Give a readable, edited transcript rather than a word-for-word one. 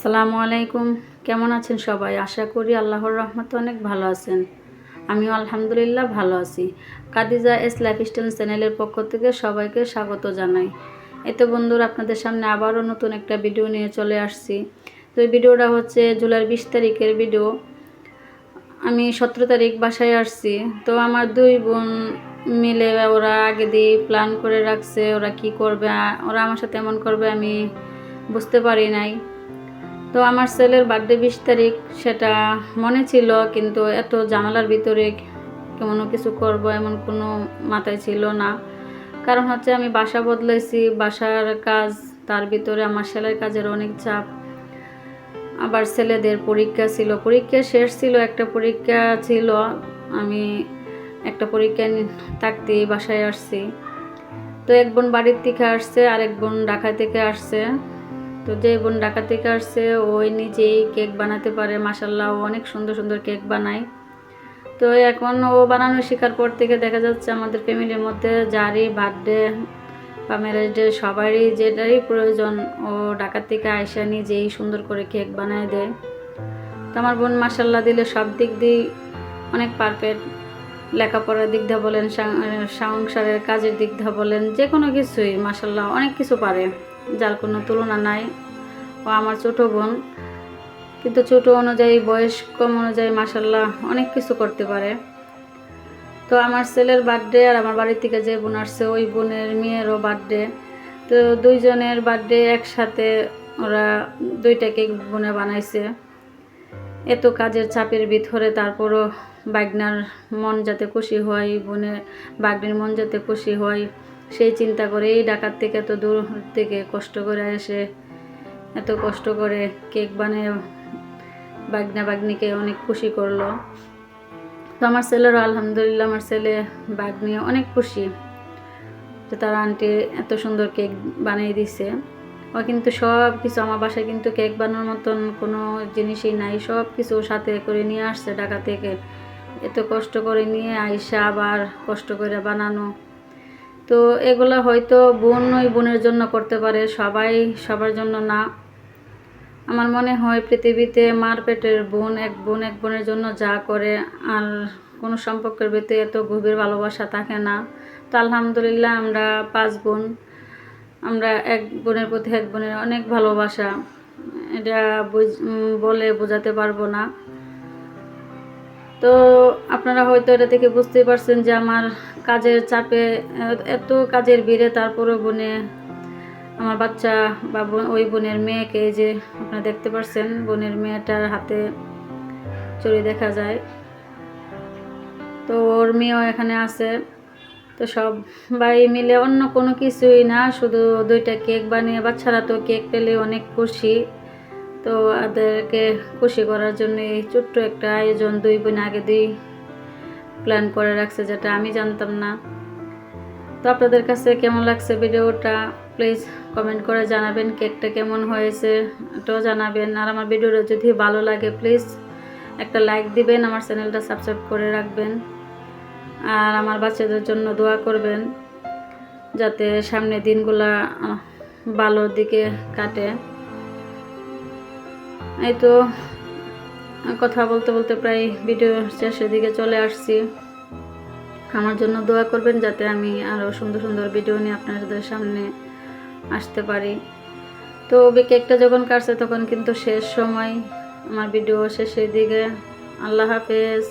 আসসালামু আলাইকুম। কেমন আছেন সবাই? আশা করি আল্লাহর রহমতে অনেক ভালো আছেন। আমিও আলহামদুলিল্লাহ ভালো আছি। কাদিজা এস লাইফস্টাইল চ্যানেলের পক্ষ থেকে সবাইকে স্বাগত জানাই। এই তো বন্ধুরা, আপনাদের সামনে আবারও নতুন একটা ভিডিও নিয়ে চলে আসছি। তো এই ভিডিওটা হচ্ছে জুলাইয়ের 20 তারিখের ভিডিও। আমি 17 তারিখ বাসায় আসছি। তো আমার দুই বোন মিলে ওরা আগে দিয়ে প্ল্যান করে রাখছে ওরা কি করবে, ওরা আমার সাথে এমন করবে আমি বুঝতে পারি নাই। তো আমার ছেলের বার্থডে 20 তারিখ, সেটা মনে ছিল, কিন্তু এত ঝামেলার ভিতরে কোনো কিছু করব এমন কোনো মাথায় ছিল না। কারণ হচ্ছে আমি বাসা বদলাইছি, বাসার কাজ, তার ভিতরে আমার ছেলের কাজের অনেক চাপ। আবার ছেলেদের পরীক্ষা ছিল, পরীক্ষা শেষ ছিল, একটা পরীক্ষা ছিল, আমি একটা পরীক্ষা থাকতেই বাসায় আসছি। তো এক বোন বাড়ির থেকে আসছে আর এক বোন ঢাকা থেকে আসছে। তো যে বোন ঢাকা থেকে আসছে ওই নিজেই কেক বানাতে পারে, মাশাআল্লাহ, ও অনেক সুন্দর সুন্দর কেক বানায়। তো এখন ও বানানো শেখার পর থেকে দেখা যাচ্ছে আমাদের ফ্যামিলির মধ্যে যারই বার্থডে বা ম্যারেজ ডে সবারই যেটারই প্রয়োজন ও ঢাকা থেকে আয়সা নিজেই সুন্দর করে কেক বানায় দেয়। তো আমার বোন মাশাআল্লাহ দিলে সব দিক দিয়ে অনেক পারফেক্ট। লেখাপড়ার দিক দিয়ে বলেন, সংসারের কাজের দিক দিয়ে বলেন, যে কোনো কিছুই মাশাআল্লাহ অনেক কিছু পারে, যার কোনো তুলনা নাই। ও আমার ছোটো বোন, কিন্তু ছোটো অনুযায়ী, বয়স কম অনুযায়ী মাশাআল্লাহ অনেক কিছু করতে পারে। তো আমার ছেলের বার্থডে আর আমার বাড়ি থেকে যে বোন আসছে ওই বোনের মেয়েরও বার্থডে। তো দুইজনের বার্থডে একসাথে ওরা দুইটা কেক বোনে বানাইছে। এত কাজের চাপের ভিতরে তারপরও বাগনার মন যাতে খুশি হয়, বাগনির মন যাতে খুশি হয়, সেই চিন্তা করে এই ঢাকার থেকে এত দূর থেকে কষ্ট করে এসে এত কষ্ট করে কেক বানিয়ে বাগনিকে অনেক খুশি করলো। তো আমার ছেলেরও আলহামদুলিল্লাহ, আমার ছেলে বাগনি অনেক খুশি যে তার আন্টি এত সুন্দর কেক বানিয়ে দিছে। ও কিন্তু সব কিছু, আমার বাসায় কিন্তু কেক বানানোর মতন কোনো জিনিসই নাই, সব কিছু সাথে করে নিয়ে আসছে ঢাকা থেকে। এত কষ্ট করে নিয়ে আইসা আবার কষ্ট করে বানানো। তো এগুলো হয়তো বোন ওই বোনের জন্য করতে পারে, সবাই সবার জন্য না। আমার মনে হয় পৃথিবীতে মার পেটের বোন এক বোনের জন্য যা করে, আর কোনো সম্পর্কের ভিতরে এত গভীর ভালোবাসা থাকে না। তো আলহামদুলিল্লাহ আমরা 5 বোন, আমরা এক বোনের প্রতি এক বোনের অনেক ভালোবাসা, এটা বলে বোঝাতে পারবো না। তো আপনারা হয়তো এটা থেকে বুঝতেই পারছেন যে আমার কাজের চাপে, এত কাজের ভিড়ে তারপরও আমার বাচ্চা বা ওই বোনের মেয়েকে, যে আপনারা দেখতে পাচ্ছেন বোনের মেয়েটার হাতে চড়ি দেখা যায়, তো ওর মেয়েও এখানে আছে। তো সবাই মিলে অন্য কোনো কিছুই না, শুধু দুইটা কেক বানিয়ে, বাচ্চারা তো কেক পেলে অনেক খুশি। তো ওদেরকে খুশি করার জন্য এই ছোট্ট একটা আয়োজন দুই বোন আগে প্ল্যান করে রাখছে, যেটা আমি জানতাম না। তো আপনাদের কাছে কেমন লাগছে ভিডিওটা প্লিজ কমেন্ট করে জানাবেন, কেকটা কেমন হয়েছে এটাও জানাবেন। আর আমার ভিডিওটা যদি ভালো লাগে প্লিজ একটা লাইক দিবেন, আমার চ্যানেলটা সাবস্ক্রাইব করে রাখবেন, আর আমার বাচ্চাদের জন্য দোয়া করবেন যাতে সামনে দিনগুলা ভালোর দিকে কাটে। এই তো কথা বলতে বলতে প্রায় ভিডিও শেষের দিকে চলে আসছি। আমার জন্য দোয়া করবেন যাতে আমি আরও সুন্দর সুন্দর ভিডিও নিয়ে আপনাদের সামনে আসতে পারি। তো কেকটা যখন কাটছে তখন কিন্তু শেষ সময়, আমার ভিডিও শেষের দিকে। আল্লাহ হাফেজ।